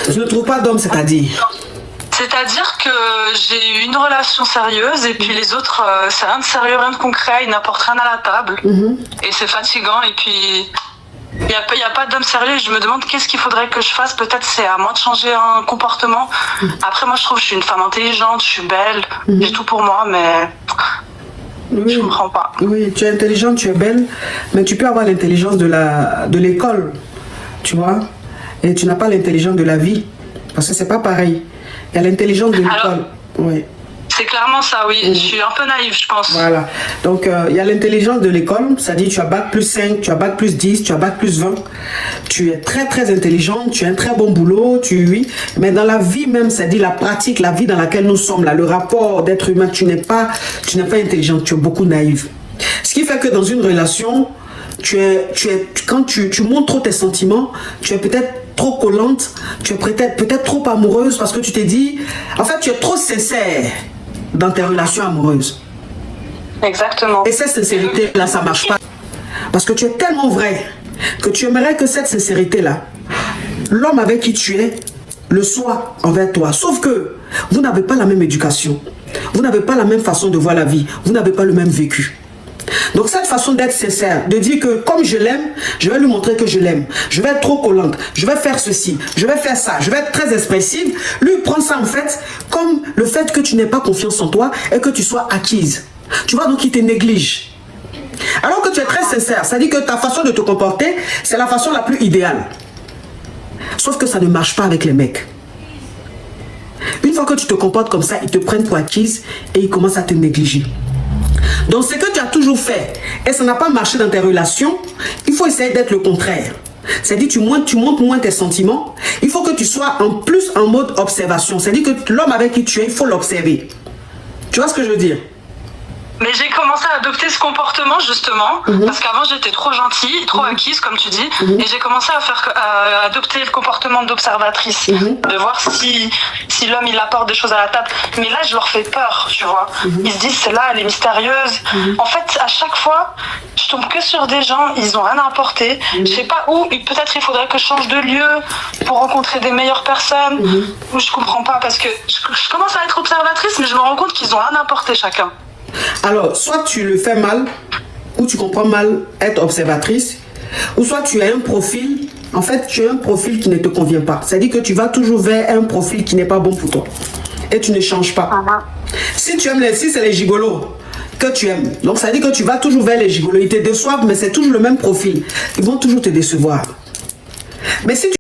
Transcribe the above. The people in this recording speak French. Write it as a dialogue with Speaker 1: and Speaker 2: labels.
Speaker 1: Je ne trouve pas d'homme, c'est-à-dire.
Speaker 2: C'est-à-dire que j'ai eu une relation sérieuse et puis les autres, c'est rien de sérieux, rien de concret, ils n'apportent rien à la table. Et c'est fatigant et puis il n'y a pas d'homme sérieux. Je me demande qu'est-ce qu'il faudrait que je fasse. Peut-être c'est à moi de changer un comportement. Après, moi, je trouve que je suis une femme intelligente, je suis belle, j'ai tout pour moi, mais
Speaker 1: Oui.
Speaker 2: je comprends pas.
Speaker 1: Oui, tu es intelligente, tu es belle, mais tu peux avoir l'intelligence de l'école, tu vois, et tu n'as pas l'intelligence de la vie, parce que c'est pas pareil. Il y a l'intelligence de l'école. Oui.
Speaker 2: C'est clairement ça, oui. Je suis un peu naïve, je pense.
Speaker 1: Voilà. Donc, il y a l'intelligence de l'école, c'est-à-dire tu as bac plus 5, tu as bac plus 10, tu as bac plus 20. Tu es très, très intelligente, tu as un très bon boulot, oui. Mais dans la vie même, c'est-à-dire la pratique, la vie dans laquelle nous sommes, là, le rapport d'être humain, tu n'es pas intelligente, tu es beaucoup naïve. Ce qui fait que dans une relation, quand tu montres trop tes sentiments, tu es peut-être trop collante, tu es peut-être trop amoureuse parce que tu t'es dit, en fait, tu es trop sincère dans tes relations amoureuses.
Speaker 2: Exactement.
Speaker 1: Et cette sincérité-là, ça ne marche pas. Parce que tu es tellement vrai que tu aimerais que cette sincérité-là, l'homme avec qui tu es, le soit envers toi. Sauf que vous n'avez pas la même éducation. Vous n'avez pas la même façon de voir la vie. Vous n'avez pas le même vécu. Donc cette façon d'être sincère, de dire que comme je l'aime, je vais lui montrer que je l'aime. Je vais être trop collante, je vais faire ceci, je vais faire ça, je vais être très expressive. Lui prend ça en fait comme le fait que tu n'aies pas confiance en toi et que tu sois acquise. Tu vois, donc il te néglige. Alors que tu es très sincère, ça dit que ta façon de te comporter, c'est la façon la plus idéale. Sauf que ça ne marche pas avec les mecs. Une fois que tu te comportes comme ça, ils te prennent pour acquise et ils commencent à te négliger. Donc ce que tu as toujours fait et ça n'a pas marché dans tes relations, il faut essayer d'être le contraire. C'est-à-dire tu montres moins tes sentiments. Il faut que tu sois en plus en mode observation. C'est-à-dire que l'homme avec qui tu es, il faut l'observer. Tu vois ce que je veux dire?
Speaker 2: Mais j'ai commencé à adopter ce comportement justement, parce qu'avant j'étais trop gentille, trop acquise comme tu dis, et j'ai commencé à adopter le comportement d'observatrice, de voir si l'homme il apporte des choses à la table. Mais là je leur fais peur, tu vois. Ils se disent c'est là, elle est mystérieuse. En fait à chaque fois, je tombe que sur des gens, ils ont rien à apporter. Je sais pas où, peut-être il faudrait que je change de lieu pour rencontrer des meilleures personnes. Ou je comprends pas parce que je commence à être observatrice, mais je me rends compte qu'ils ont rien à apporter chacun.
Speaker 1: Alors, soit tu le fais mal, ou tu comprends mal être observatrice, ou soit tu as un profil, en fait, tu as un profil qui ne te convient pas. C'est-à-dire que tu vas toujours vers un profil qui n'est pas bon pour toi. Et tu ne changes pas. Si tu aimes si c'est les gigolos que tu aimes, donc ça veut dire que tu vas toujours vers les gigolos. Ils te déçoivent, mais c'est toujours le même profil. Ils vont toujours te décevoir. Mais si tu